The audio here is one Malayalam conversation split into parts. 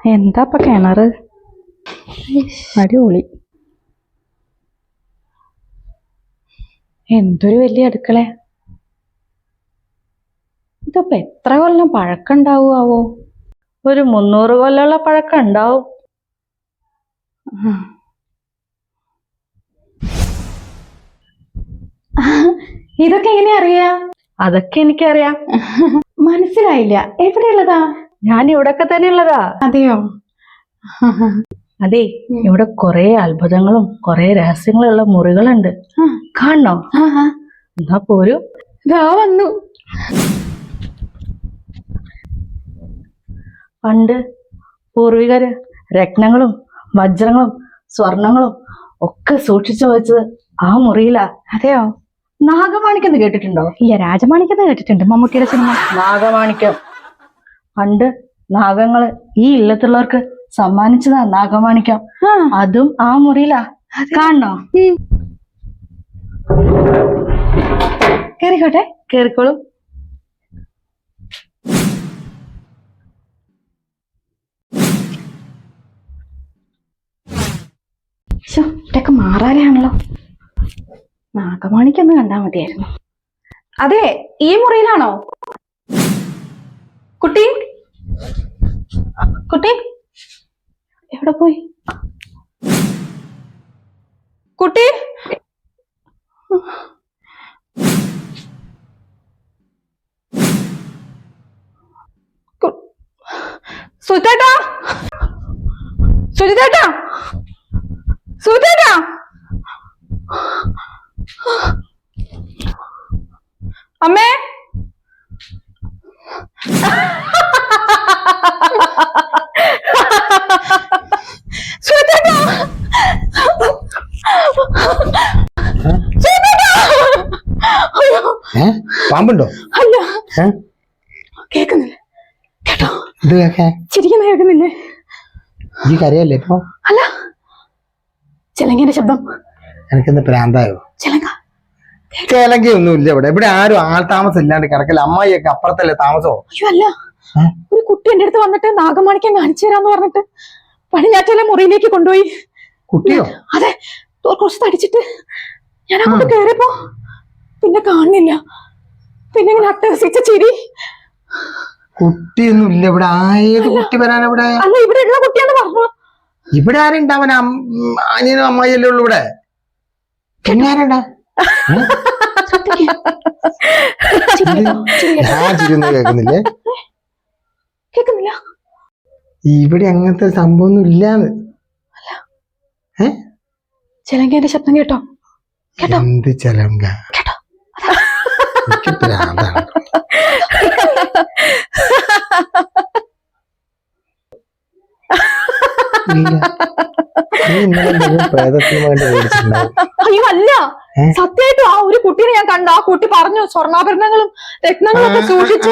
എന്താ കിണറ് അടിപൊളി. എന്തൊരു വലിയ അടുക്കള. ഇതപ്പോ എത്ര കൊല്ലം പഴക്കണ്ടാവുവോ? ഒരു 300 കൊല്ലമുള്ള പഴക്കം ഉണ്ടാവും. ഇതൊക്കെ എങ്ങനെ അറിയാ? അതൊക്കെ എനിക്കറിയാം. മനസ്സിലായില്ല, എവിടെയുള്ളതാ? ഞാൻ ഇവിടൊക്കെ തന്നെ ഉള്ളതാ. അതെയോ? അതെ, ഇവിടെ കൊറേ അത്ഭുതങ്ങളും കൊറേ രഹസ്യങ്ങളുള്ള മുറികളുണ്ട്. കാണണോ? എന്നാ പോരൂ. ഇതാ വന്നു. പണ്ട് പൂർവികര് രത്നങ്ങളും വജ്രങ്ങളും സ്വർണങ്ങളും ഒക്കെ സൂക്ഷിച്ചു വെച്ചത് ആ മുറിയിലാ. അതെയോ? നാഗമാണിക്യം കേട്ടിട്ടുണ്ടോ? ഇല്ല, രാജമാണിക്യം കേട്ടിട്ടുണ്ട്, മമ്മൂട്ടിയുടെ സിനിമ. നാഗമാണിക്യം പണ്ട് നാഗങ്ങള് ഈ ഇല്ലത്തുള്ളവർക്ക് സമ്മാനിച്ചതാ നാഗമാണിക്യം. അതും ആ മുറിയിലാ. കാണണോ? കേറിക്കോട്ടെ. കേറിക്കോളും. ഇതൊക്കെ മാറാനാണല്ലോ. നാഗമാണിക്കൊന്ന് കണ്ടാ മതിയായിരുന്നു. അതെ, ഈ മുറിയിലാണോ? കുട്ടി കുട്ടി എവിടെ പോയി? കുട്ടി സുചേട്ടാ, സുചേട്ടാ, സുചേട്ടാ, അമ്മേ. പാമ്പുണ്ടോ? അല്ല, കേക്കുന്നില്ല. കേട്ടോ? ചിരിക്കുന്ന കേക്കുന്നില്ലേ? ഈ കരയല്ലേ ഇപ്പൊ? അല്ല, ചിലങ്കയുടെ ശബ്ദം. എനിക്കെന്താ പ്രാന്തായോ? ചിലങ്ക ഒന്നും ഇല്ല ഇവിടെ. ഇവിടെ ആരും ആൾ താമസം ഇല്ലാണ്ട് കിടക്കില്ല. അമ്മായിയൊക്കെ അപ്പുറത്തല്ലേ താമസമോ? അയ്യോ അല്ല, ഒരു കുട്ടി എന്റെ അടുത്ത് വന്നിട്ട് നാഗമാണിക്യം കാണിച്ചു തരാന്ന് പറഞ്ഞിട്ട് പടിഞ്ഞാറ്റയിലെ മുറിയിലേക്ക് കൊണ്ടുപോയി. കുട്ടിയോ? അതെ, കുറച്ച് തടിച്ചിട്ട്. ഞാൻ അങ്ങോട്ട് കേറിയപ്പോ പിന്നെ കാണുന്നില്ല. പിന്നെ ഇങ്ങനെ അട്ടഹസിച്ച ചിരി. കുട്ടിയൊന്നും ഇല്ല ഇവിടെ. ആയത് കുട്ടി വരാൻ ഇവിടെ? അല്ല, ഇവിടെ ഉള്ള കുട്ടിയാന്ന് പറഞ്ഞു. ഇവിടെ ആരുണ്ടാവൻ? അനിയനും അമ്മായിയല്ലേ ഉള്ളു ഇവിടെ. പിന്നെ ആരുണ്ടാ? ഞാൻ ചിരിയൊന്നും കേൾക്കുന്നില്ലേ? കേക്കുന്നില്ല. ഇവിടെ അങ്ങനത്തെ സംഭവം ഒന്നും ഇല്ലാന്ന്. ചിലങ്കേന്റെ ശബ്ദം കേട്ടോ? എന്ത് ചിലങ്ക? അയ്യോ അല്ല, സത്യമായിട്ടും ആ ഒരു കുട്ടീനെ ഞാൻ കണ്ട. ആ കുട്ടി പറഞ്ഞു സ്വർണ്ണാഭരണങ്ങളും രത്നങ്ങളും ഒക്കെ സൂക്ഷിച്ച്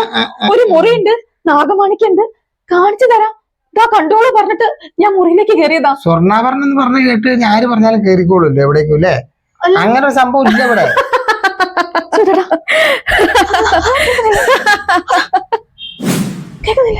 ഒരു മുറിയുണ്ട്, നാഗമാണിക്കുണ്ട്, കാണിച്ചു തരാം, ഇതാ കണ്ടോളൂ പറഞ്ഞിട്ട് ഞാൻ മുറിയിലേക്ക് കയറിയതാ. സ്വർണ്ണാഭരണം എന്ന് പറഞ്ഞു കേട്ട് ഞാൻ പറഞ്ഞാലും കേറിക്കോളൂല്ലോ എവിടേക്കും അല്ലേ? അങ്ങനെ ഒരു സംഭവം ഇല്ല ഇവിടെ. കേക്കുന്നില്ല.